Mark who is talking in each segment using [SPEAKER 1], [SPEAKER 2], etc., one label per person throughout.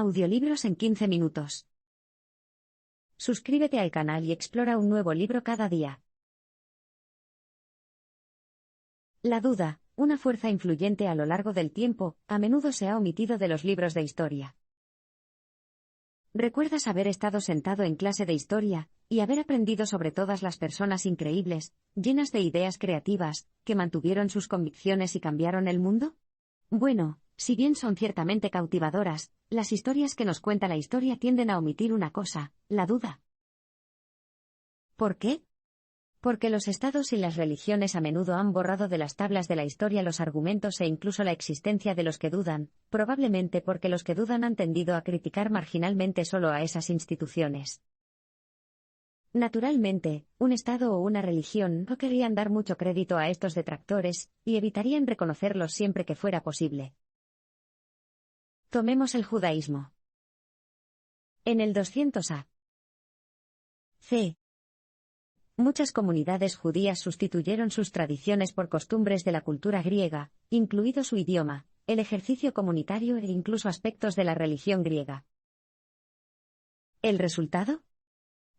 [SPEAKER 1] Audiolibros en 15 minutos. Suscríbete al canal y explora un nuevo libro cada día. La duda, una fuerza influyente a lo largo del tiempo, a menudo se ha omitido de los libros de historia. ¿Recuerdas haber estado sentado en clase de historia y haber aprendido sobre todas las personas increíbles, llenas de ideas creativas, que mantuvieron sus convicciones y cambiaron el mundo? Bueno, si bien son ciertamente cautivadoras, las historias que nos cuenta la historia tienden a omitir una cosa: la duda. ¿Por qué? Porque los estados y las religiones a menudo han borrado de las tablas de la historia los argumentos e incluso la existencia de los que dudan, probablemente porque los que dudan han tendido a criticar marginalmente solo a esas instituciones. Naturalmente, un estado o una religión no querrían dar mucho crédito a estos detractores, y evitarían reconocerlos siempre que fuera posible. Tomemos el judaísmo. En el 200 a.C., muchas comunidades judías sustituyeron sus tradiciones por costumbres de la cultura griega, incluido su idioma, el ejercicio comunitario e incluso aspectos de la religión griega. ¿El resultado?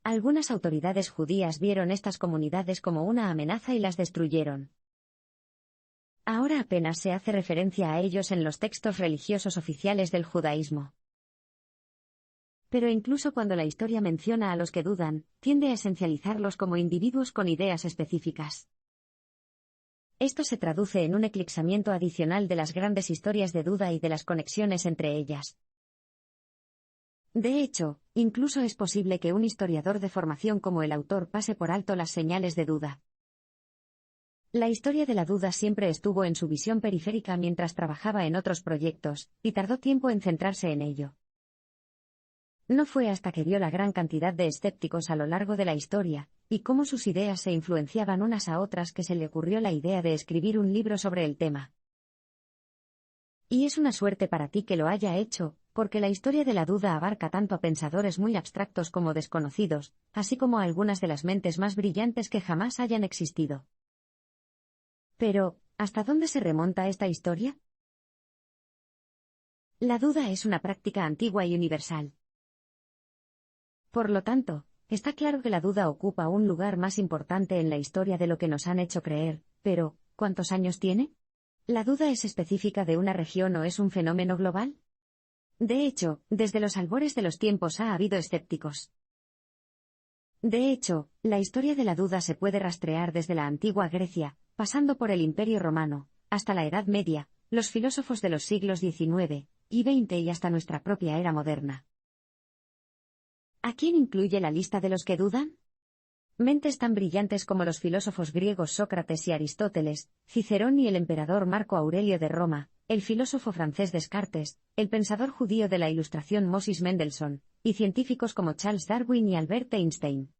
[SPEAKER 1] Algunas autoridades judías vieron estas comunidades como una amenaza y las destruyeron. Ahora apenas se hace referencia a ellos en los textos religiosos oficiales del judaísmo. Pero incluso cuando la historia menciona a los que dudan, tiende a esencializarlos como individuos con ideas específicas. Esto se traduce en un eclipsamiento adicional de las grandes historias de duda y de las conexiones entre ellas. De hecho, incluso es posible que un historiador de formación como el autor pase por alto las señales de duda. La historia de la duda siempre estuvo en su visión periférica mientras trabajaba en otros proyectos, y tardó tiempo en centrarse en ello. No fue hasta que vio la gran cantidad de escépticos a lo largo de la historia, y cómo sus ideas se influenciaban unas a otras, que se le ocurrió la idea de escribir un libro sobre el tema. Y es una suerte para ti que lo haya hecho, porque la historia de la duda abarca tanto a pensadores muy abstractos como desconocidos, así como a algunas de las mentes más brillantes que jamás hayan existido. Pero, ¿hasta dónde se remonta esta historia? La duda es una práctica antigua y universal. Por lo tanto, está claro que la duda ocupa un lugar más importante en la historia de lo que nos han hecho creer, pero, ¿cuántos años tiene? ¿La duda es específica de una región o es un fenómeno global? De hecho, desde los albores de los tiempos ha habido escépticos. De hecho, la historia de la duda se puede rastrear desde la antigua Grecia, pasando por el Imperio Romano, hasta la Edad Media, los filósofos de los siglos XIX y XX y hasta nuestra propia era moderna. ¿A quién incluye la lista de los que dudan? Mentes tan brillantes como los filósofos griegos Sócrates y Aristóteles, Cicerón y el emperador Marco Aurelio de Roma, el filósofo francés Descartes, el pensador judío de la Ilustración Moses Mendelssohn, y científicos como Charles Darwin y Albert Einstein.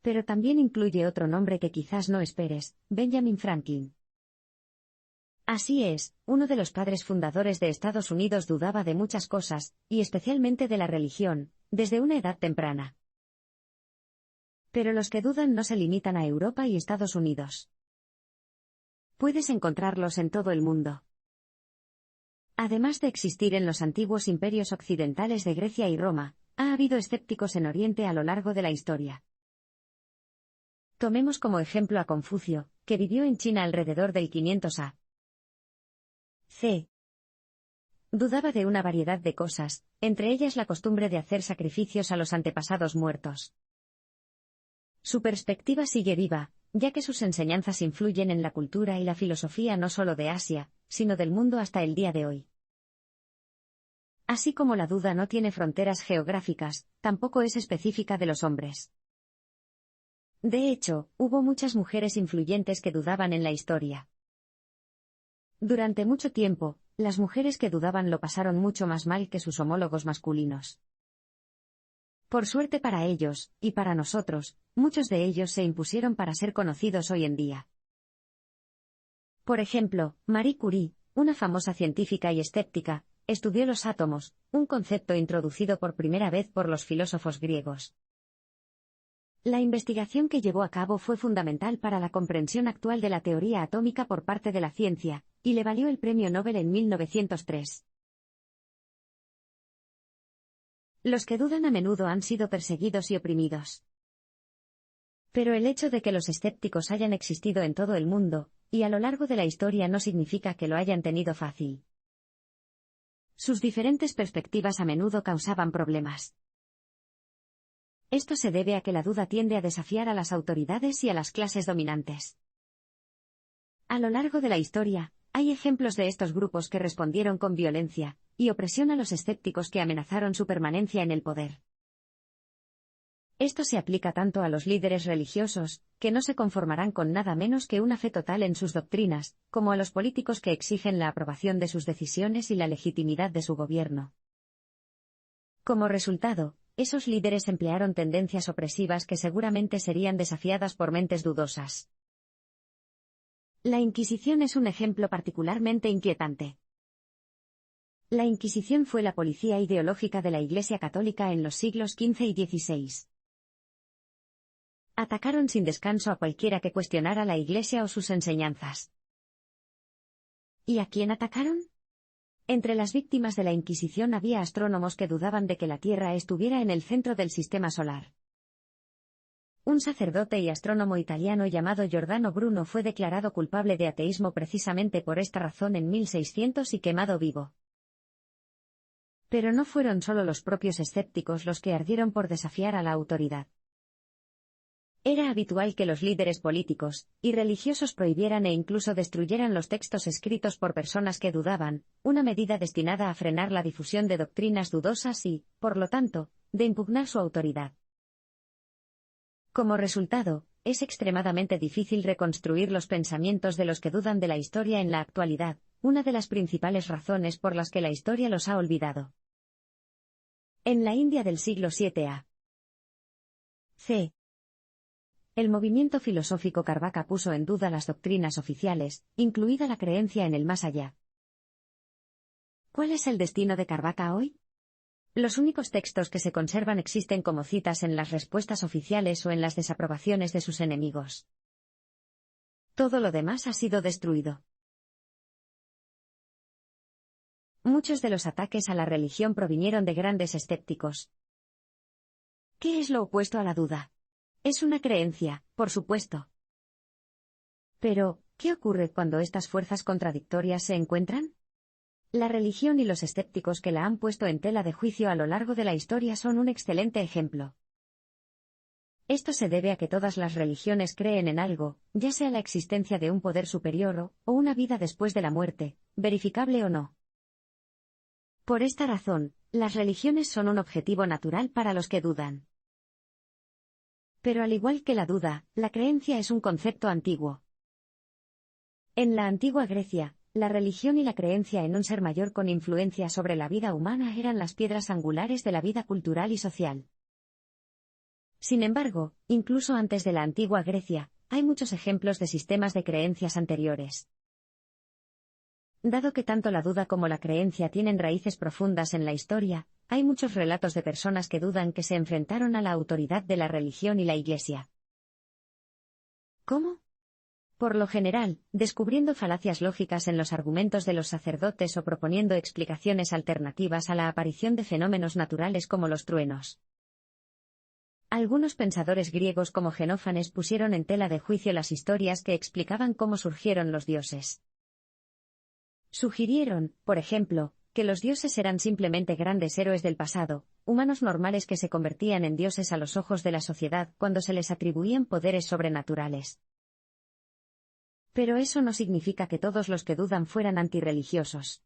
[SPEAKER 1] Pero también incluye otro nombre que quizás no esperes: Benjamin Franklin. Así es, uno de los padres fundadores de Estados Unidos dudaba de muchas cosas, y especialmente de la religión, desde una edad temprana. Pero los que dudan no se limitan a Europa y Estados Unidos. Puedes encontrarlos en todo el mundo. Además de existir en los antiguos imperios occidentales de Grecia y Roma, ha habido escépticos en Oriente a lo largo de la historia. Tomemos como ejemplo a Confucio, que vivió en China alrededor del 500 a.C. Dudaba de una variedad de cosas, entre ellas la costumbre de hacer sacrificios a los antepasados muertos. Su perspectiva sigue viva, ya que sus enseñanzas influyen en la cultura y la filosofía no solo de Asia, sino del mundo hasta el día de hoy. Así como la duda no tiene fronteras geográficas, tampoco es específica de los hombres. De hecho, hubo muchas mujeres influyentes que dudaban en la historia. Durante mucho tiempo, las mujeres que dudaban lo pasaron mucho más mal que sus homólogos masculinos. Por suerte para ellos, y para nosotros, muchos de ellos se impusieron para ser conocidos hoy en día. Por ejemplo, Marie Curie, una famosa científica y escéptica, estudió los átomos, un concepto introducido por primera vez por los filósofos griegos. La investigación que llevó a cabo fue fundamental para la comprensión actual de la teoría atómica por parte de la ciencia, y le valió el Premio Nobel en 1903. Los que dudan a menudo han sido perseguidos y oprimidos. Pero el hecho de que los escépticos hayan existido en todo el mundo, y a lo largo de la historia, no significa que lo hayan tenido fácil. Sus diferentes perspectivas a menudo causaban problemas. Esto se debe a que la duda tiende a desafiar a las autoridades y a las clases dominantes. A lo largo de la historia, hay ejemplos de estos grupos que respondieron con violencia y opresión a los escépticos que amenazaron su permanencia en el poder. Esto se aplica tanto a los líderes religiosos, que no se conformarán con nada menos que una fe total en sus doctrinas, como a los políticos que exigen la aprobación de sus decisiones y la legitimidad de su gobierno. Como resultado, esos líderes emplearon tendencias opresivas que seguramente serían desafiadas por mentes dudosas. La Inquisición es un ejemplo particularmente inquietante. La Inquisición fue la policía ideológica de la Iglesia Católica en los siglos XV y XVI. Atacaron sin descanso a cualquiera que cuestionara la Iglesia o sus enseñanzas. ¿Y a quién atacaron? Entre las víctimas de la Inquisición había astrónomos que dudaban de que la Tierra estuviera en el centro del sistema solar. Un sacerdote y astrónomo italiano llamado Giordano Bruno fue declarado culpable de ateísmo precisamente por esta razón en 1600 y quemado vivo. Pero no fueron solo los propios escépticos los que ardieron por desafiar a la autoridad. Era habitual que los líderes políticos y religiosos prohibieran e incluso destruyeran los textos escritos por personas que dudaban, una medida destinada a frenar la difusión de doctrinas dudosas y, por lo tanto, de impugnar su autoridad. Como resultado, es extremadamente difícil reconstruir los pensamientos de los que dudan de la historia en la actualidad, una de las principales razones por las que la historia los ha olvidado. En la India del siglo VII a.C., el movimiento filosófico Carvaka puso en duda las doctrinas oficiales, incluida la creencia en el más allá. ¿Cuál es el destino de Carvaka hoy? Los únicos textos que se conservan existen como citas en las respuestas oficiales o en las desaprobaciones de sus enemigos. Todo lo demás ha sido destruido. Muchos de los ataques a la religión provinieron de grandes escépticos. ¿Qué es lo opuesto a la duda? Es una creencia, por supuesto. Pero, ¿qué ocurre cuando estas fuerzas contradictorias se encuentran? La religión y los escépticos que la han puesto en tela de juicio a lo largo de la historia son un excelente ejemplo. Esto se debe a que todas las religiones creen en algo, ya sea la existencia de un poder superior o una vida después de la muerte, verificable o no. Por esta razón, las religiones son un objetivo natural para los que dudan. Pero al igual que la duda, la creencia es un concepto antiguo. En la antigua Grecia, la religión y la creencia en un ser mayor con influencia sobre la vida humana eran las piedras angulares de la vida cultural y social. Sin embargo, incluso antes de la antigua Grecia, hay muchos ejemplos de sistemas de creencias anteriores. Dado que tanto la duda como la creencia tienen raíces profundas en la historia, hay muchos relatos de personas que dudan que se enfrentaron a la autoridad de la religión y la Iglesia. ¿Cómo? Por lo general, descubriendo falacias lógicas en los argumentos de los sacerdotes o proponiendo explicaciones alternativas a la aparición de fenómenos naturales como los truenos. Algunos pensadores griegos como Genófanes pusieron en tela de juicio las historias que explicaban cómo surgieron los dioses. Sugirieron, por ejemplo, que los dioses eran simplemente grandes héroes del pasado, humanos normales que se convertían en dioses a los ojos de la sociedad cuando se les atribuían poderes sobrenaturales. Pero eso no significa que todos los que dudan fueran antirreligiosos.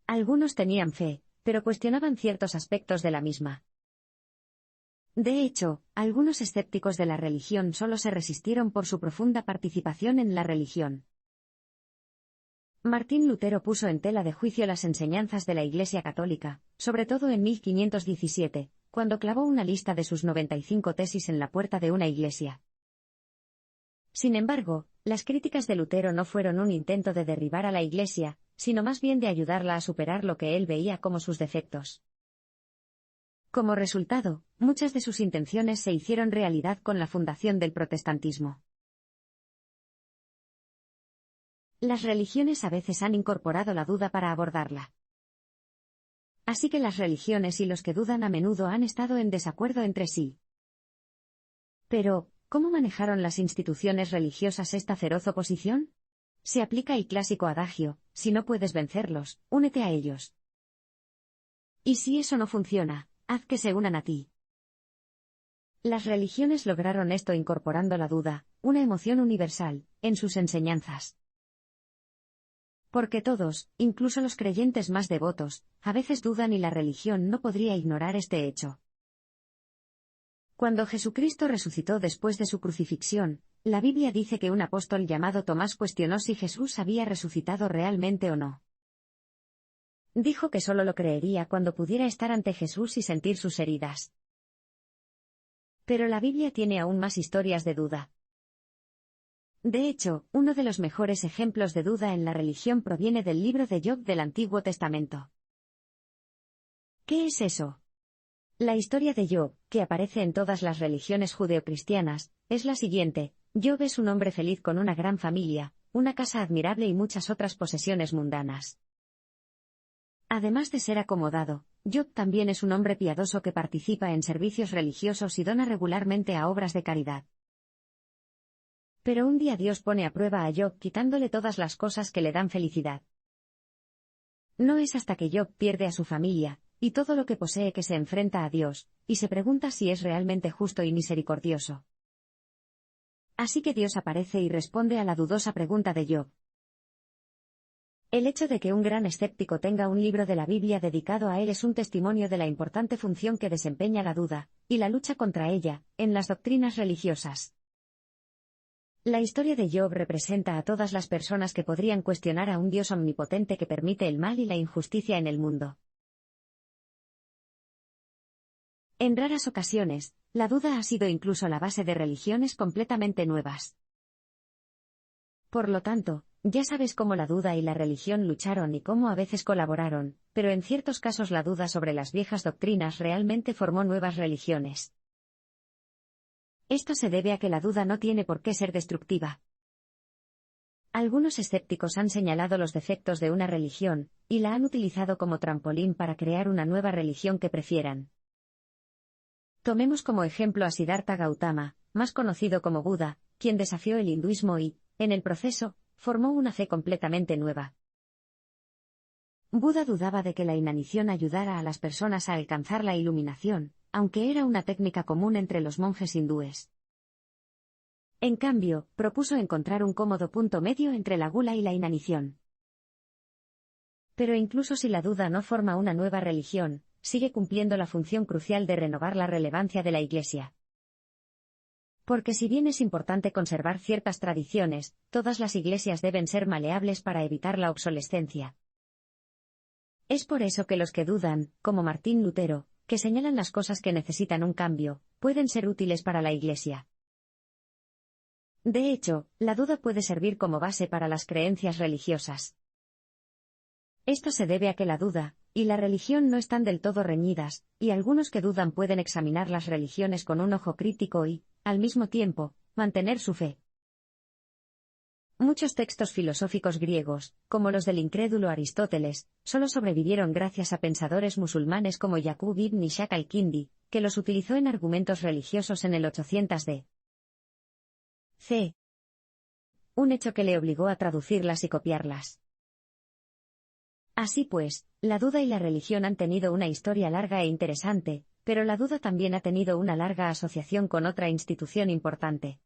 [SPEAKER 1] Algunos tenían fe, pero cuestionaban ciertos aspectos de la misma. De hecho, algunos escépticos de la religión solo se resistieron por su profunda participación en la religión. Martín Lutero puso en tela de juicio las enseñanzas de la Iglesia Católica, sobre todo en 1517, cuando clavó una lista de sus 95 tesis en la puerta de una iglesia. Sin embargo, las críticas de Lutero no fueron un intento de derribar a la Iglesia, sino más bien de ayudarla a superar lo que él veía como sus defectos. Como resultado, muchas de sus intenciones se hicieron realidad con la fundación del protestantismo. Las religiones a veces han incorporado la duda para abordarla. Así que las religiones y los que dudan a menudo han estado en desacuerdo entre sí. Pero, ¿cómo manejaron las instituciones religiosas esta feroz oposición? Se aplica el clásico adagio: si no puedes vencerlos, únete a ellos. Y si eso no funciona, haz que se unan a ti. Las religiones lograron esto incorporando la duda, una emoción universal, en sus enseñanzas. Porque todos, incluso los creyentes más devotos, a veces dudan y la religión no podría ignorar este hecho. Cuando Jesucristo resucitó después de su crucifixión, la Biblia dice que un apóstol llamado Tomás cuestionó si Jesús había resucitado realmente o no. Dijo que solo lo creería cuando pudiera estar ante Jesús y sentir sus heridas. Pero la Biblia tiene aún más historias de duda. De hecho, uno de los mejores ejemplos de duda en la religión proviene del libro de Job del Antiguo Testamento. ¿Qué es eso? La historia de Job, que aparece en todas las religiones judeocristianas, es la siguiente: Job es un hombre feliz con una gran familia, una casa admirable y muchas otras posesiones mundanas. Además de ser acomodado, Job también es un hombre piadoso que participa en servicios religiosos y dona regularmente a obras de caridad. Pero un día Dios pone a prueba a Job quitándole todas las cosas que le dan felicidad. No es hasta que Job pierde a su familia y todo lo que posee que se enfrenta a Dios, y se pregunta si es realmente justo y misericordioso. Así que Dios aparece y responde a la dudosa pregunta de Job. El hecho de que un gran escéptico tenga un libro de la Biblia dedicado a él es un testimonio de la importante función que desempeña la duda, y la lucha contra ella, en las doctrinas religiosas. La historia de Job representa a todas las personas que podrían cuestionar a un Dios omnipotente que permite el mal y la injusticia en el mundo. En raras ocasiones, la duda ha sido incluso la base de religiones completamente nuevas. Por lo tanto, ya sabes cómo la duda y la religión lucharon y cómo a veces colaboraron, pero en ciertos casos la duda sobre las viejas doctrinas realmente formó nuevas religiones. Esto se debe a que la duda no tiene por qué ser destructiva. Algunos escépticos han señalado los defectos de una religión, y la han utilizado como trampolín para crear una nueva religión que prefieran. Tomemos como ejemplo a Siddhartha Gautama, más conocido como Buda, quien desafió el hinduismo y, en el proceso, formó una fe completamente nueva. Buda dudaba de que la inanición ayudara a las personas a alcanzar la iluminación, aunque era una técnica común entre los monjes hindúes. En cambio, propuso encontrar un cómodo punto medio entre la gula y la inanición. Pero incluso si la duda no forma una nueva religión, sigue cumpliendo la función crucial de renovar la relevancia de la Iglesia. Porque si bien es importante conservar ciertas tradiciones, todas las iglesias deben ser maleables para evitar la obsolescencia. Es por eso que los que dudan, como Martín Lutero, que señalan las cosas que necesitan un cambio, pueden ser útiles para la Iglesia. De hecho, la duda puede servir como base para las creencias religiosas. Esto se debe a que la duda y la religión no están del todo reñidas, y algunos que dudan pueden examinar las religiones con un ojo crítico y, al mismo tiempo, mantener su fe. Muchos textos filosóficos griegos, como los del incrédulo Aristóteles, solo sobrevivieron gracias a pensadores musulmanes como Yaqub ibn Ishaq al-Kindi, que los utilizó en argumentos religiosos en el 800 d.C. Un hecho que le obligó a traducirlas y copiarlas. Así pues, la duda y la religión han tenido una historia larga e interesante, pero la duda también ha tenido una larga asociación con otra institución importante.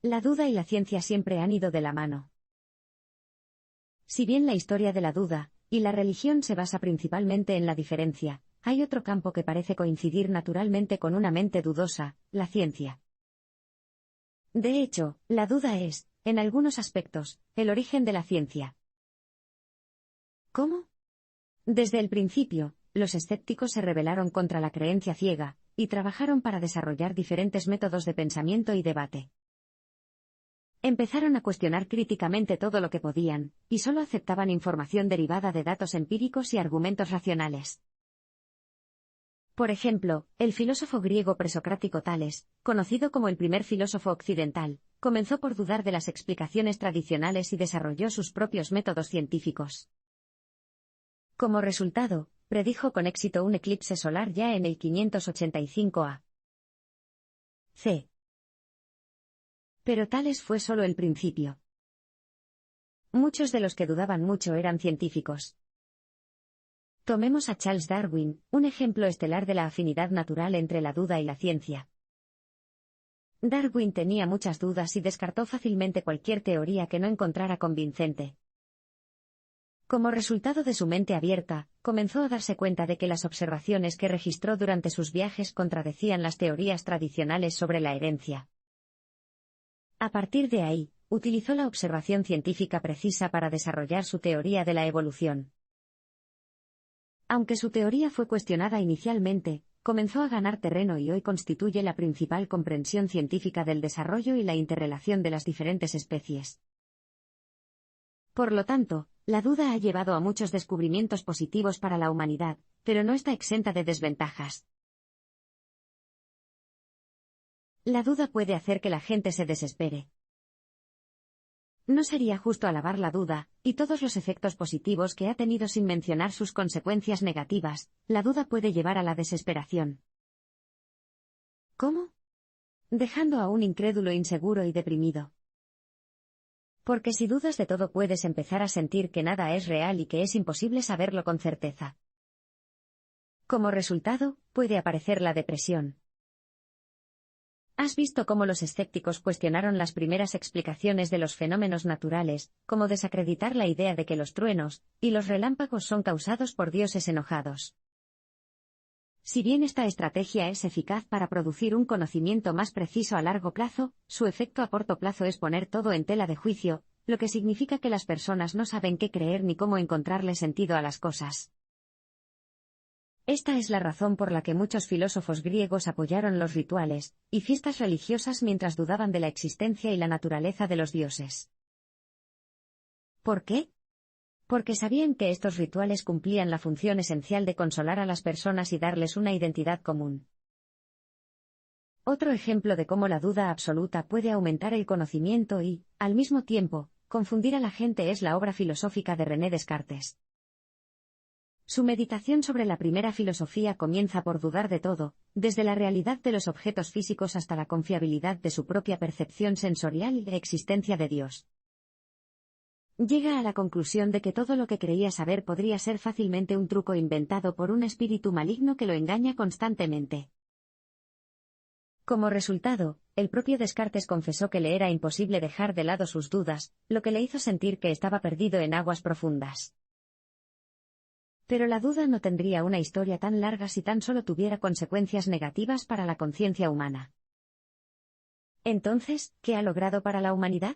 [SPEAKER 1] La duda y la ciencia siempre han ido de la mano. Si bien la historia de la duda y la religión se basa principalmente en la diferencia, hay otro campo que parece coincidir naturalmente con una mente dudosa: la ciencia. De hecho, la duda es, en algunos aspectos, el origen de la ciencia. ¿Cómo? Desde el principio, los escépticos se rebelaron contra la creencia ciega, y trabajaron para desarrollar diferentes métodos de pensamiento y debate. Empezaron a cuestionar críticamente todo lo que podían, y solo aceptaban información derivada de datos empíricos y argumentos racionales. Por ejemplo, el filósofo griego presocrático Tales, conocido como el primer filósofo occidental, comenzó por dudar de las explicaciones tradicionales y desarrolló sus propios métodos científicos. Como resultado, predijo con éxito un eclipse solar ya en el 585 a.C. Pero tales fue solo el principio. Muchos de los que dudaban mucho eran científicos. Tomemos a Charles Darwin, un ejemplo estelar de la afinidad natural entre la duda y la ciencia. Darwin tenía muchas dudas y descartó fácilmente cualquier teoría que no encontrara convincente. Como resultado de su mente abierta, comenzó a darse cuenta de que las observaciones que registró durante sus viajes contradecían las teorías tradicionales sobre la herencia. A partir de ahí, utilizó la observación científica precisa para desarrollar su teoría de la evolución. Aunque su teoría fue cuestionada inicialmente, comenzó a ganar terreno y hoy constituye la principal comprensión científica del desarrollo y la interrelación de las diferentes especies. Por lo tanto, la duda ha llevado a muchos descubrimientos positivos para la humanidad, pero no está exenta de desventajas. La duda puede hacer que la gente se desespere. No sería justo alabar la duda, y todos los efectos positivos que ha tenido sin mencionar sus consecuencias negativas. La duda puede llevar a la desesperación. ¿Cómo? Dejando a un incrédulo inseguro y deprimido. Porque si dudas de todo puedes empezar a sentir que nada es real y que es imposible saberlo con certeza. Como resultado, puede aparecer la depresión. ¿Has visto cómo los escépticos cuestionaron las primeras explicaciones de los fenómenos naturales, como desacreditar la idea de que los truenos y los relámpagos son causados por dioses enojados? Si bien esta estrategia es eficaz para producir un conocimiento más preciso a largo plazo, su efecto a corto plazo es poner todo en tela de juicio, lo que significa que las personas no saben qué creer ni cómo encontrarle sentido a las cosas. Esta es la razón por la que muchos filósofos griegos apoyaron los rituales y fiestas religiosas mientras dudaban de la existencia y la naturaleza de los dioses. ¿Por qué? Porque sabían que estos rituales cumplían la función esencial de consolar a las personas y darles una identidad común. Otro ejemplo de cómo la duda absoluta puede aumentar el conocimiento y, al mismo tiempo, confundir a la gente es la obra filosófica de René Descartes. Su meditación sobre la primera filosofía comienza por dudar de todo, desde la realidad de los objetos físicos hasta la confiabilidad de su propia percepción sensorial y la existencia de Dios. Llega a la conclusión de que todo lo que creía saber podría ser fácilmente un truco inventado por un espíritu maligno que lo engaña constantemente. Como resultado, el propio Descartes confesó que le era imposible dejar de lado sus dudas, lo que le hizo sentir que estaba perdido en aguas profundas. Pero la duda no tendría una historia tan larga si tan solo tuviera consecuencias negativas para la conciencia humana. Entonces, ¿qué ha logrado para la humanidad?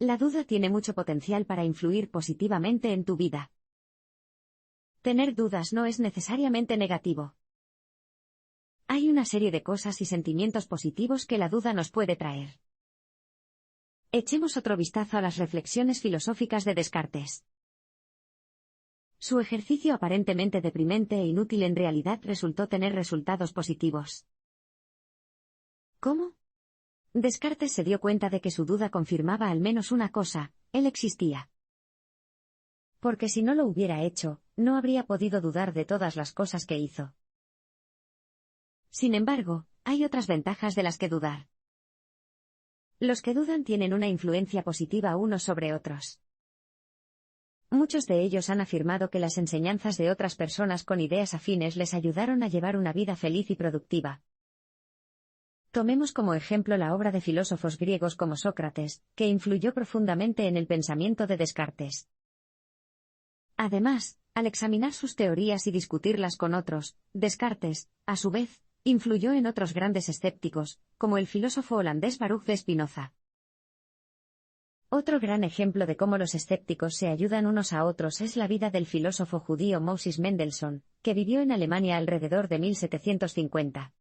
[SPEAKER 1] La duda tiene mucho potencial para influir positivamente en tu vida. Tener dudas no es necesariamente negativo. Hay una serie de cosas y sentimientos positivos que la duda nos puede traer. Echemos otro vistazo a las reflexiones filosóficas de Descartes. Su ejercicio aparentemente deprimente e inútil en realidad resultó tener resultados positivos. ¿Cómo? Descartes se dio cuenta de que su duda confirmaba al menos una cosa: él existía. Porque si no lo hubiera hecho, no habría podido dudar de todas las cosas que hizo. Sin embargo, hay otras ventajas de las que dudar. Los que dudan tienen una influencia positiva unos sobre otros. Muchos de ellos han afirmado que las enseñanzas de otras personas con ideas afines les ayudaron a llevar una vida feliz y productiva. Tomemos como ejemplo la obra de filósofos griegos como Sócrates, que influyó profundamente en el pensamiento de Descartes. Además, al examinar sus teorías y discutirlas con otros, Descartes, a su vez, influyó en otros grandes escépticos, como el filósofo holandés Baruch de Spinoza. Otro gran ejemplo de cómo los escépticos se ayudan unos a otros es la vida del filósofo judío Moses Mendelssohn, que vivió en Alemania alrededor de 1750.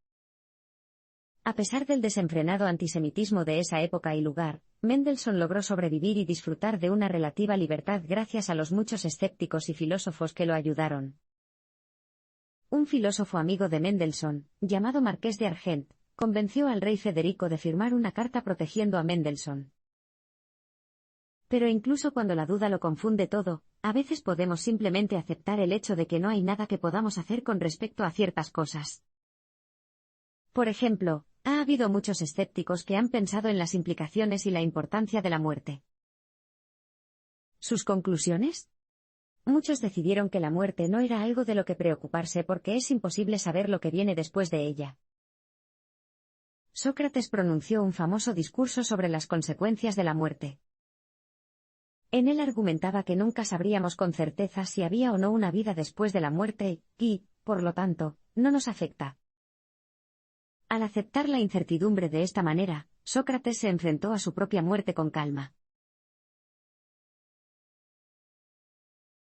[SPEAKER 1] A pesar del desenfrenado antisemitismo de esa época y lugar, Mendelssohn logró sobrevivir y disfrutar de una relativa libertad gracias a los muchos escépticos y filósofos que lo ayudaron. Un filósofo amigo de Mendelssohn, llamado Marqués de Argent, convenció al rey Federico de firmar una carta protegiendo a Mendelssohn. Pero incluso cuando la duda lo confunde todo, a veces podemos simplemente aceptar el hecho de que no hay nada que podamos hacer con respecto a ciertas cosas. Por ejemplo, ha habido muchos escépticos que han pensado en las implicaciones y la importancia de la muerte. ¿Sus conclusiones? Muchos decidieron que la muerte no era algo de lo que preocuparse porque es imposible saber lo que viene después de ella. Sócrates pronunció un famoso discurso sobre las consecuencias de la muerte. En él argumentaba que nunca sabríamos con certeza si había o no una vida después de la muerte y, por lo tanto, no nos afecta. Al aceptar la incertidumbre de esta manera, Sócrates se enfrentó a su propia muerte con calma.